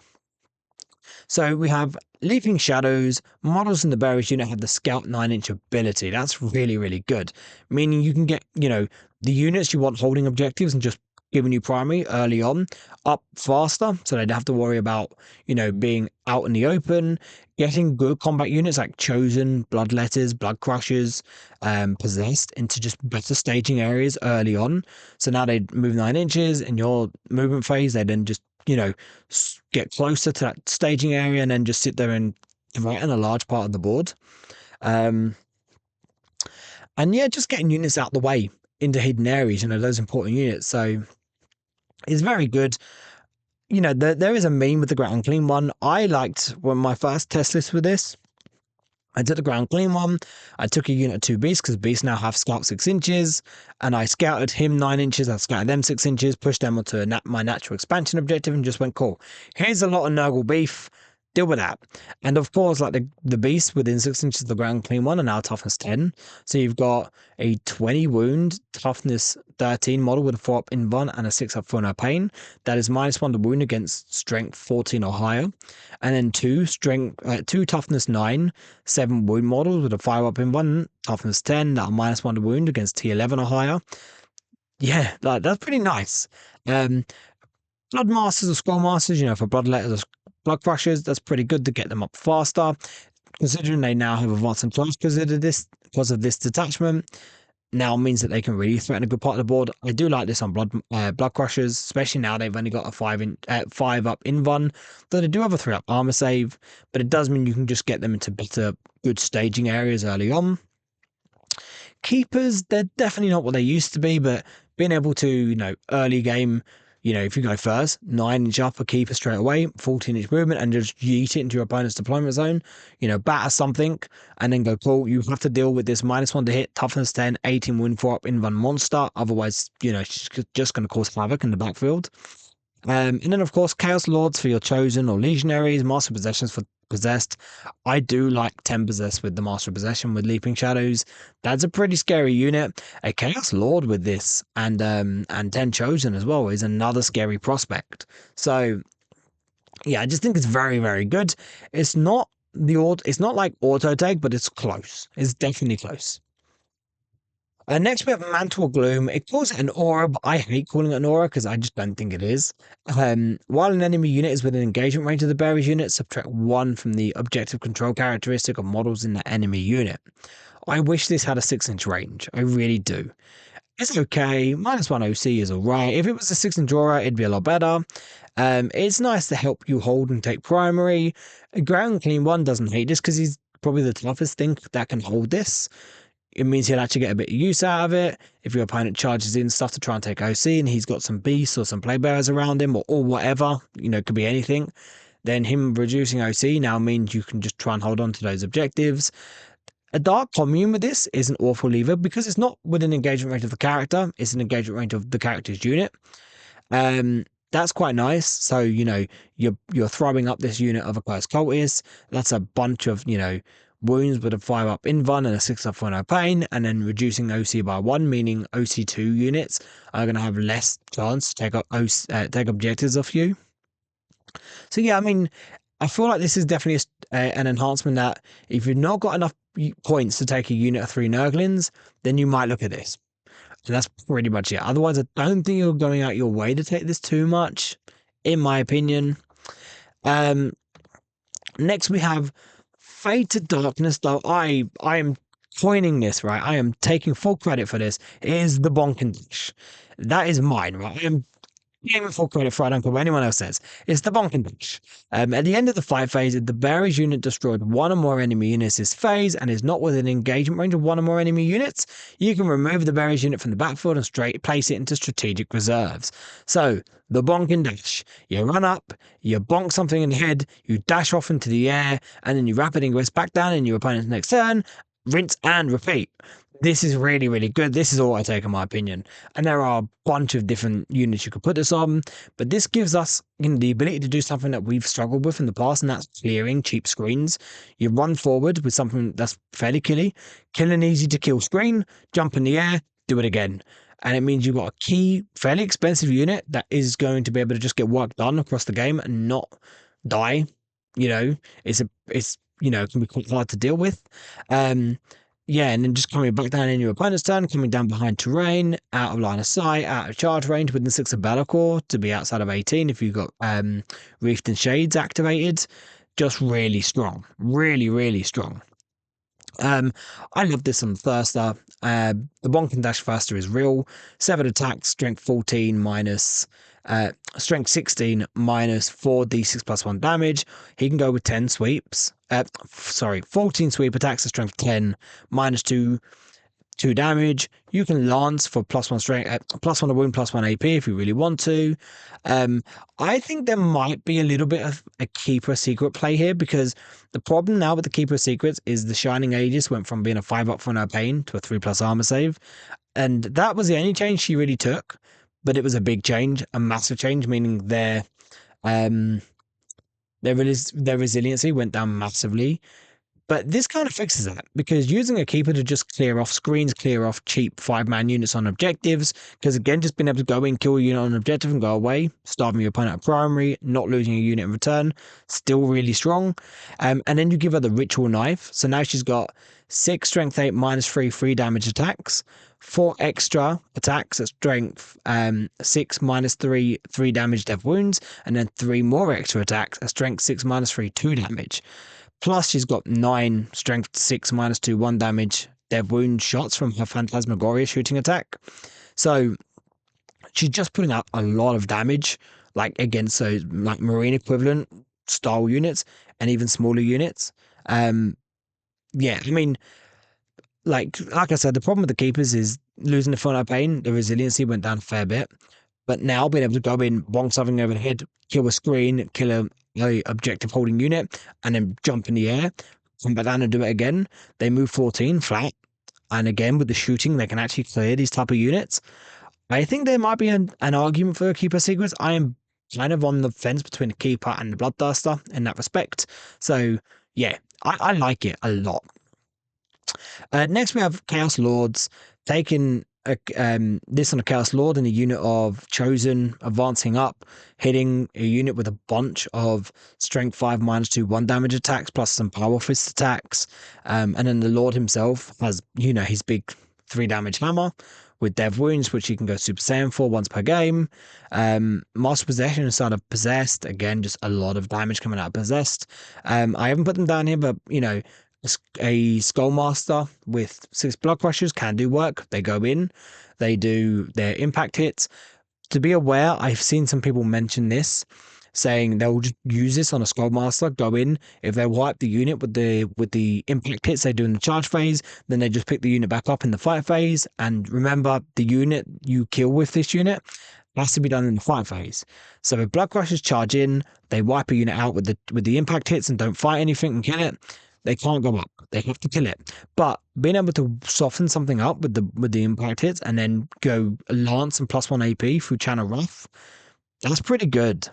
So we have Leaping Shadows. Models in the Bearish unit have the Scout 9-inch ability. That's really, really good. Meaning you can get, you know, the units you want holding objectives and just giving you primary early on up faster, so they'd have to worry about, being out in the open, getting good combat units like Chosen, Bloodletters, Blood Crushers, Possessed into just better staging areas early on. So now they move 9 inches in your movement phase, they then just, get closer to that staging area and then just sit there and threaten a large part of the board. And yeah, just getting units out the way into hidden areas, those important units. So it's very good. There is a meme with the ground clean one. I liked when my first test list with this. I did a ground clean one. I took a unit of 2 beasts because beasts now have scout 6 inches, and I scouted him 9 inches. I scouted them 6 inches, pushed them onto my natural expansion objective, and just went, cool. Here's a lot of Nurgle beef. Deal with that. And of course, like the beasts within 6 inches of the ground clean one are now toughness 10. So you've got a 20 wound, toughness 13 model with a 4 up invuln and a 6 up for no pain. That is -1 to wound against strength 14 or higher. And then two toughness 9, 7 wound models with a 5 up invuln, toughness 10 that are -1 to wound against T11 or higher. Yeah, that's pretty nice. Blood Masters or Scroll Masters, for Bloodletters or Blood Crushers, that's pretty good to get them up faster. Considering they now have advanced and close because of this detachment, now means that they can really threaten a good part of the board. I do like this on Blood Crushers, especially now they've only got a 5 up invuln. Though they do have a 3 up armor save, but it does mean you can just get them into better, good staging areas early on. Keepers, they're definitely not what they used to be, but being able to, early game, if you go first, 9-inch up a keeper straight away, 14-inch movement, and just yeet it into your opponent's deployment zone, batter something, and then go, cool, you have to deal with this -1 to hit, toughness 10, 18 wound, 4 up invuln monster. Otherwise, it's just going to cause havoc in the backfield. And then, of course, Chaos Lords for your Chosen or Legionaries, Master Possessions for Possessed. I do like 10 Possessed with the Master Possession with Leaping Shadows. That's a pretty scary unit. A Chaos Lord with this and 10 Chosen as well is another scary prospect. So, yeah, I just think it's very, very good. It's not like auto take, but it's close. It's definitely close. Next, we have Mantle of Gloom. It calls it an aura, but I hate calling it an aura because I just don't think it is. While an enemy unit is within engagement range of the bearer's unit, subtract 1 from the objective control characteristic of models in the enemy unit. I wish this had a 6-inch range. I really do. It's okay. -1 OC is alright. If it was a 6-inch aura, it'd be a lot better. It's nice to help you hold and take primary. A ground clean one doesn't hate this because he's probably the toughest thing that can hold this. It means he'll actually get a bit of use out of it. If your opponent charges in stuff to try and take OC and he's got some beasts or some playbearers around him or whatever, it could be anything, then him reducing OC now means you can just try and hold on to those objectives. A Dark Commune with this is an awful lever because it's not within engagement range of the character, it's an engagement range of the character's unit. That's quite nice. So, you're throwing up this unit of a Cursed Cultist. That's a bunch of, wounds with a 5 up invuln and a 6 up for no pain, and then reducing OC by 1, meaning OC2 units are going to have less chance to take objectives off you. So yeah, I feel like this is definitely an enhancement that if you've not got enough points to take a unit of 3 Nurglings, then you might look at this. And that's pretty much it. Otherwise, I don't think you're going out your way to take this too much, in my opinion. Next we have Fade to Darkness, though I am coining this, right? I am taking full credit for this. It is the Bonkin Dish. That is mine, right? I am giving full credit for it. I don't care what anyone else says. It's the Bonkin Dish. At the end of the fight phase, if the bearer's unit destroyed 1 or more enemy units this phase and is not within engagement range of 1 or more enemy units, you can remove the bearer's unit from the backfield and place it into strategic reserves. So, the Bonkin Dash. You run up, you bonk something in the head, you dash off into the air, and then you rapid ingress back down in your opponent's next turn, rinse and repeat. This is really, really good. This is all I take in my opinion. And there are a bunch of different units you could put this on, but this gives us the ability to do something that we've struggled with in the past, and that's clearing cheap screens. You run forward with something that's fairly kill an easy to kill screen, jump in the air, do it again. And it means you've got a key, fairly expensive unit that is going to be able to just get work done across the game and not die. It's it can be quite hard to deal with. yeah, and then just coming back down in your opponent's turn, coming down behind terrain, out of line of sight, out of charge range within 6 of Bellacore to be outside of 18 if you've got Reefed and Shades activated. Just really strong. Really, really strong. I love this on Thirster. The Bonk and Dash Faster is real. 7 attacks, strength 14 minus strength 16 minus 4d6 plus 1 damage. He can go with 10 sweeps. Sorry, 14 sweep attacks, strength 10 minus 2 damage. You can lance for +1 strength, +1 to wound, +1 AP if you really want to. I think there might be a little bit of a keeper secret play here, because the problem now with the keeper secrets is the Shining Aegis went from being a 5-up for no pain to a 3+ armor save, and that was the only change she really took. But it was a big change, a massive change, meaning their resiliency went down massively. But this kind of fixes that, because using a keeper to just clear off screens, clear off cheap 5-man units on objectives, because again, just being able to go in, kill a unit on an objective and go away, starving your opponent at primary, not losing a unit in return, still really strong. And then you give her the Ritual Knife. So now she's got 6 strength 8 minus 3 damage attacks, 4 extra attacks at strength 6 minus 3 damage dev wounds, and then 3 more extra attacks at strength 6 minus 3 2 damage. Plus, she's got 9 strength 6 minus 2 1 damage dev wound shots from her Phantasmagoria shooting attack. So she's just putting out a lot of damage, like against those like marine equivalent style units and even smaller units. Yeah, I mean, like I said, the problem with the keepers is losing the Phono Pain, the resiliency went down a fair bit. But now being able to go in, bonk something over the head, kill a screen, kill a objective holding unit, and then jump in the air, come back down and do it again. They move 14 flat. And again, with the shooting, they can actually clear these type of units. I think there might be an argument for a keeper sequence. I am kind of on the fence between the keeper and the bloodthirster in that respect. So yeah, I like it a lot. Next, we have Chaos Lords taking this on a Chaos Lord in a unit of Chosen, advancing up, hitting a unit with a bunch of Strength 5 minus 2 1 damage attacks, plus some Power Fist attacks. And then the Lord himself has, his big 3 damage hammer with Dev Wounds, which he can go Super Saiyan for once per game. Master Possession inside of Possessed, again, just a lot of damage coming out of Possessed. I haven't put them down here, but, a Skullmaster with 6 Blood Crushers can do work. They go in, they do their impact hits. To be aware, I've seen some people mention this, saying they'll just use this on a Skullmaster, go in. If they wipe the unit with the impact hits they do in the charge phase, then they just pick the unit back up in the fight phase. And remember, the unit you kill with this unit has to be done in the fight phase. So if Blood Crushers charge in, they wipe a unit out with the impact hits and don't fight anything and kill it, they can't go up. They have to kill it. But being able to soften something up with the impact hits and then go Lance and +1 AP through Channel Wrath, that's pretty good.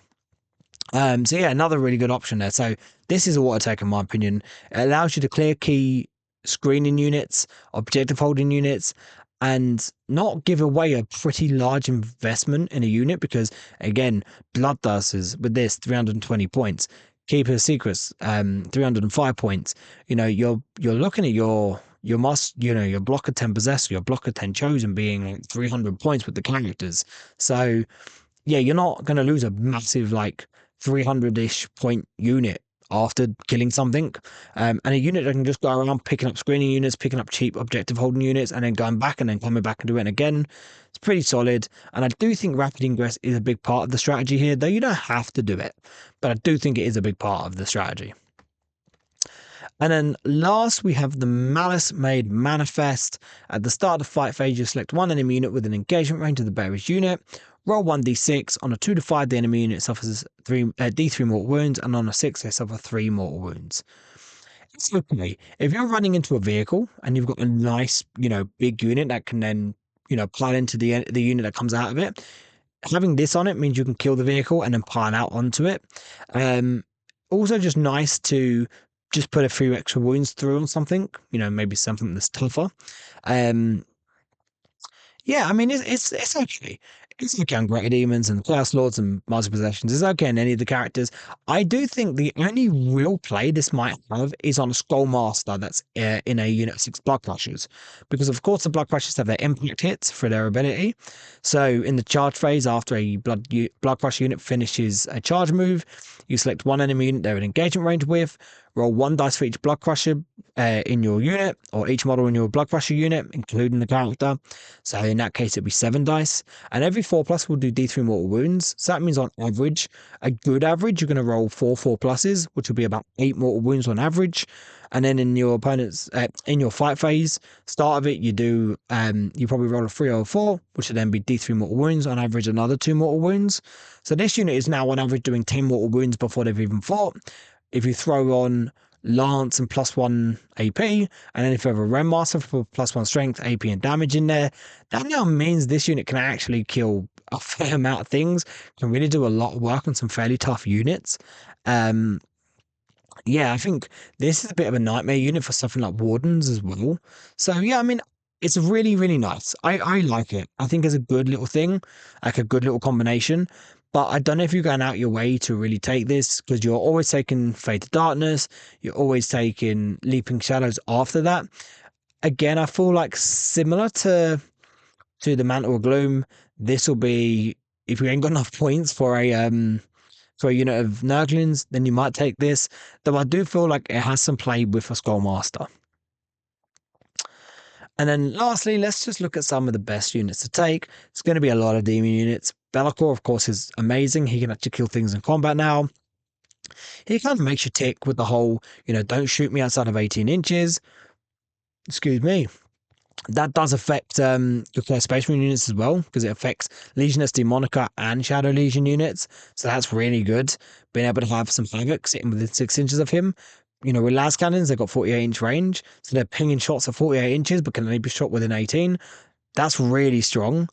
So yeah, another really good option there. So this is a water take in my opinion. It allows you to clear key screening units, objective holding units, and not give away a pretty large investment in a unit, because again, Bloodthirsters with this 320 points. Keeper Secrets, 305 points. You're looking at your your blocker 10 Possessor, your blocker 10 Chosen being like 300 points with the characters. So yeah, you're not going to lose a massive like 300-ish point unit after killing something. And a unit that can just go around picking up screening units, picking up cheap objective holding units, and then going back and then coming back and doing it again. It's pretty solid. And I do think rapid ingress is a big part of the strategy here, though you don't have to do it. But I do think it is a big part of the strategy. And then last, we have the Malice Made Manifest. At the start of the fight phase, you select one enemy unit with an engagement range of the bearer's unit. Roll 1d6. On a 2 to 5, the enemy unit suffers d3 mortal wounds, and on a 6, they suffer 3 mortal wounds. It's okay. If you're running into a vehicle and you've got a nice, big unit that can then, pile into the unit that comes out of it, having this on it means you can kill the vehicle and then pile out onto it. Also just nice to just put a few extra wounds through on something, maybe something that's tougher. Yeah, I mean, it's okay. It's okay on Greater Demons and Chaos Lords and Master Possessions. It's okay on any of the characters. I do think the only real play this might have is on a Skullmaster that's in a unit of 6 Blood Crushers. Because, of course, the Blood Crushers have their impact hits for their ability. So, in the charge phase, after a Blood Crusher unit finishes a charge move, you select one enemy unit they're in engagement range with, roll 1 dice for each Blood Crusher in your unit, or each model in your Blood Crusher unit, including the character. So, in that case, it'd be 7 dice. And every 4+ will do D3 mortal wounds. So that means on average, a good average, you're going to roll 4+, which will be about 8 mortal wounds on average. And then in your opponent's in your fight phase, start of it, you probably roll a 3 or a 4, which will then be D3 mortal wounds, on average another 2 mortal wounds. So this unit is now on average doing 10 mortal wounds before they've even fought. If you throw on Lance and +1 AP, and then if you have a Renmaster for +1 strength, AP, and damage in there, that now means this unit can actually kill a fair amount of things, can really do a lot of work on some fairly tough units. Yeah, I think this is a bit of a nightmare unit for something like Wardens as well. So yeah, I mean, it's really, really nice. I like it. I think it's a good little thing, like a good little combination. But I don't know if you're going out your way to really take this, because you're always taking Fate to Darkness, you're always taking Leaping Shadows after that. Again, I feel like similar to the Mantle of Gloom, this will be, if you ain't got enough points for a unit of Nurglings, then you might take this. Though I do feel like it has some play with a Skullmaster. And then lastly, let's just look at some of the best units to take. It's going to be a lot of Demon units. Be'lakor, of course, is amazing. He can actually kill things in combat now. He kind of makes you tick with the whole, don't shoot me outside of 18 inches. Excuse me. That does affect your Space Marine units as well, because it affects Legioness Demonica and Shadow Legion units. So that's really good. Being able to have some Havoc sitting within 6 inches of him. With las cannons, they've got 48-inch range. So they're pinging shots at 48 inches, but can only be shot within 18. That's really strong.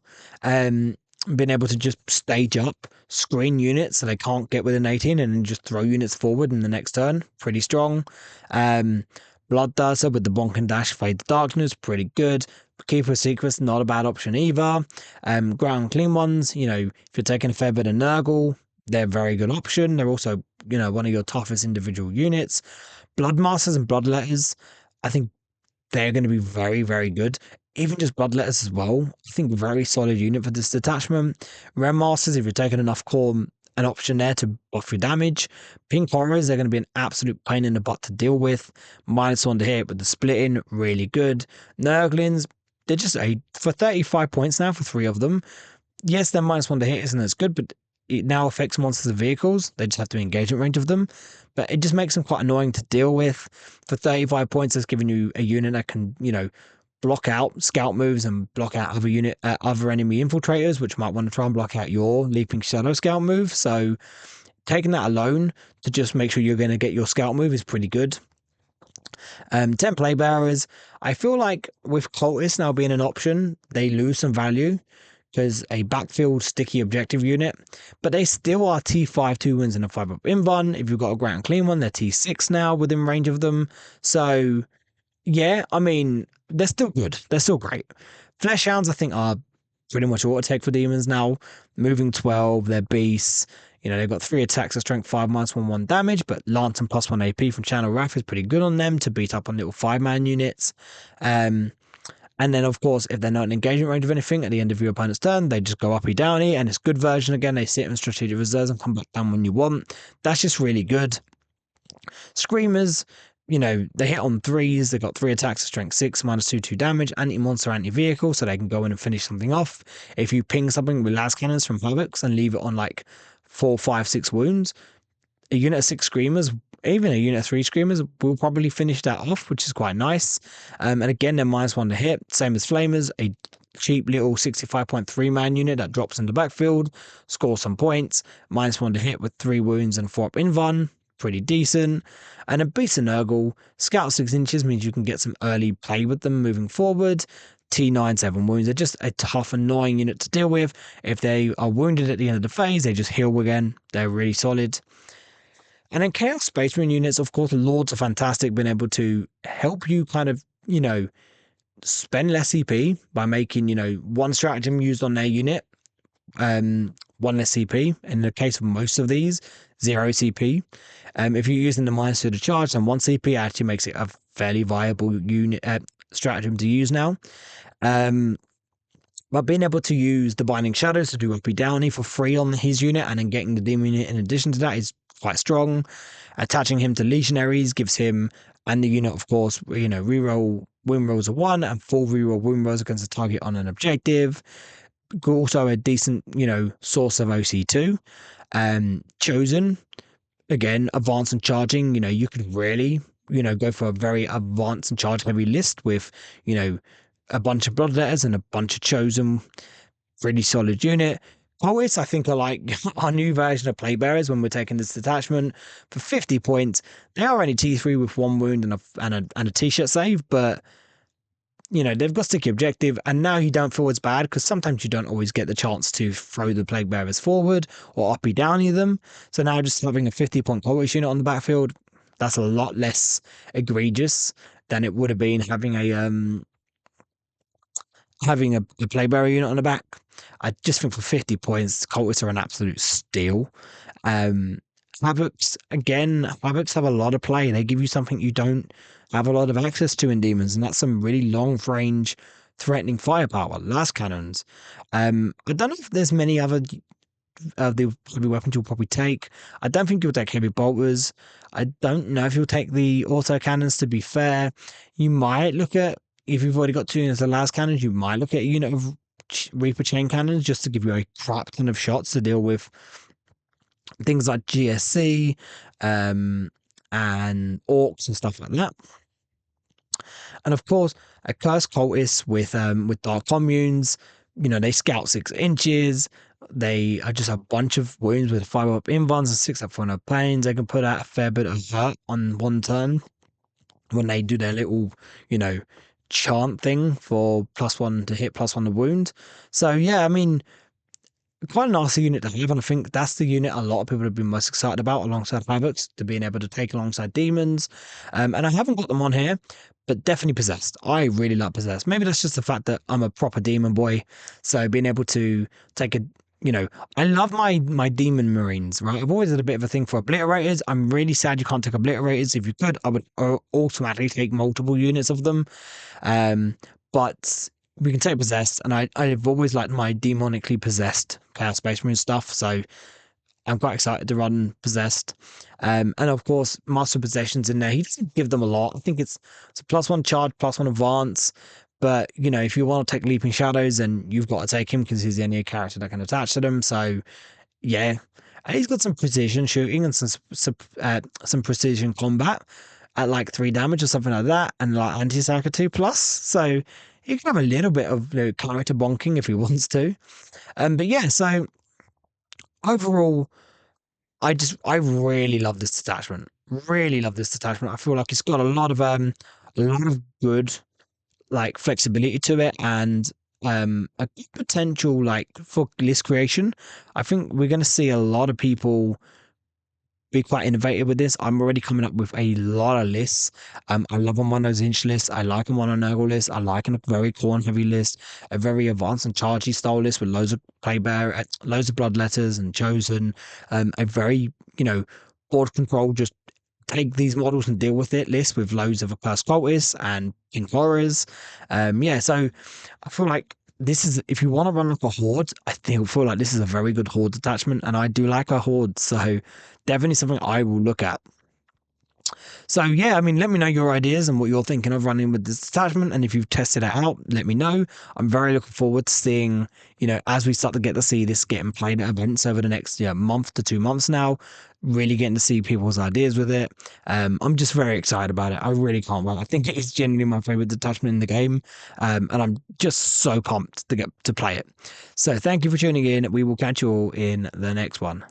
Being able to just stage up, screen units so they can't get within 18, and then just throw units forward in the next turn. Pretty strong. Bloodthirster with the Bonk and Dash, Fade to Darkness, pretty good. Keeper of Secrets, not a bad option either. Ground Clean ones, if you're taking a fair bit of Nurgle, they're a very good option. They're also, one of your toughest individual units. Bloodmasters and Bloodletters, I think they're going to be very, very good. Even just Bloodletters as well. I think very solid unit for this detachment. Renmasters, if you're taking enough core, an option there to buff your damage. Pink Horrors, they're going to be an absolute pain in the butt to deal with. -1 to hit with the splitting, really good. Nurglings, they're just for 35 points now for 3 of them. Yes, their -1 to hit isn't as good, but it now affects monsters and vehicles. They just have to be engagement range of them. But it just makes them quite annoying to deal with. For 35 points, it's giving you a unit that can, block out scout moves and block out other enemy infiltrators, which might want to try and block out your Leaping Shadow scout move. So taking that alone to just make sure you're going to get your scout move is pretty good. 10 Plague Bearers, I feel like with Cultists now being an option, they lose some value because a backfield sticky objective unit, but they still are T5 2 wins and a 5-up invuln. If you've got a Ground Clean one, they're T6 now within range of them. So yeah, I mean, they're still good. They're still great. Fleshhounds, I think, are pretty much auto take for demons now. Moving 12, they're beasts. They've got 3 attacks at strength 5, -1 damage, but Lance and +1 AP from Channel Wrath is pretty good on them to beat up on little 5-man units. And then, of course, if they're not in engagement range of anything at the end of your opponent's turn, they just go uppy downy, and it's good version again. They sit in strategic reserves and come back down when you want. That's just really good. Screamers, they hit on 3s. They got 3 attacks at strength 6, -2 damage, anti-monster, anti-vehicle, so they can go in and finish something off. If you ping something with las cannons from Havocs and leave it on like 4, 5, 6 wounds, a unit of 6 screamers, even a unit of 3 screamers, will probably finish that off, which is quite nice. And again, they're -1 to hit, same as Flamers, a cheap little 65.3 man unit that drops in the backfield, scores some points, -1 to hit with 3 wounds and 4-up invuln. Pretty decent. And a Beast of Nurgle, scout 6 inches means you can get some early play with them moving forward. T9, 7 wounds. They're just a tough, annoying unit to deal with. If they are wounded at the end of the phase, they just heal again. They're really solid. And then Chaos Space Marine units, of course, Lords are fantastic, being able to help you kind of, spend less CP by making, one stratagem used on their unit one less CP. In the case of most of these, zero CP. If you're using the minus to the charge, then one CP actually makes it a fairly viable unit stratagem to use now. But being able to use the Binding Shadows to do uppy downy for free on his unit and then getting the Demon unit in addition to that is quite strong. Attaching him to Legionaries gives him, and the unit, of course, reroll win rolls of 1 and full reroll win rolls against a target on an objective. Also a decent, source of OC2. Chosen, again, advanced and charging, you could really, go for a very advanced and charge heavy list with, a bunch of bloodletters and a bunch of chosen, really solid unit. Poets, I think, are like our new version of Plague Bearers when we're taking this detachment for 50 points. They are only T3 with 1 wound and a t-shirt save, but they've got sticky objective, and now you don't feel as bad because sometimes you don't always get the chance to throw the Plague Bearers forward or uppy downy them. So now just having a 50-point Poets unit on the backfield, that's a lot less egregious than it would have been having a Plague Bearer unit on the back. I just think for 50 points, Cultists are an absolute steal. Havocs, again, Havocs have a lot of play. They give you something you don't have a lot of access to in Demons, and that's some really long range threatening firepower. Last cannons. I don't know if there's many other the heavy weapons you'll probably take. I don't think you'll take heavy bolters. I don't know if you'll take the auto cannons, to be fair. You might look at, if you've already got 2 units of last cannons, you might look at a unit of Reaper chain cannons just to give you a crap ton of shots to deal with things like GSC and orcs and stuff like that. And of course, a cursed cultist with dark communes, they scout 6 inches. They are just a bunch of wounds with 5 up invulns and 6 up for no pains. They can put out a fair bit of hurt on one turn when they do their little, chant thing for +1 to hit, +1 to wound. So yeah, I mean, quite a nasty unit to have, and I think that's the unit a lot of people have been most excited about alongside Havocs, to being able to take alongside Demons. And I haven't got them on here, but definitely Possessed. I really like Possessed. Maybe that's just the fact that I'm a proper Demon boy, so being able to take I love my Demon Marines, right? I've always had a bit of a thing for Obliterators. I'm really sad you can't take Obliterators. If you could, I would automatically take multiple units of them. But we can take Possessed, and I've always liked my demonically possessed Chaos Space Marine stuff, so I'm quite excited to run Possessed. And of course, Master Possessions in there. He doesn't give them a lot. I think it's a +1 charge, +1 advance. But, if you want to take Leaping Shadows, then you've got to take him because he's the only character that can attach to them. So, yeah. And he's got some precision shooting and some precision combat at like 3 damage or something like that, and like anti-Psycho 2+. So, he can have a little bit of character bonking if he wants to. But yeah, so overall, I really love this detachment. Really love this detachment. I feel like it's got a lot of good like flexibility to it, and a good potential like for list creation. I think we're going to see a lot of people be quite innovative with this. I'm already coming up with a lot of lists. I love them on those inch lists. I like them on a Nurgle list. I like a very corn heavy list, a very advanced and chargy style list with loads of loads of bloodletters and chosen. A very board control, just take these models and deal with it list with loads of Accursed Cultists and King Horrors. Yeah, so I feel like this is, if you want to run like a horde, I feel like this is a very good horde attachment, and I do like a horde, so definitely something I will look at. So yeah, I mean, let me know your ideas and what you're thinking of running with this attachment, and if you've tested it out, let me know. I'm very looking forward to seeing, as we start to get to see this getting played at events over the next month to 2 months now, really getting to see people's ideas with it. I'm just very excited about it. I really can't wait. I think it is genuinely my favorite detachment in the game, and I'm just so pumped to get to play it. So thank you for tuning in. We will catch you all in the next one.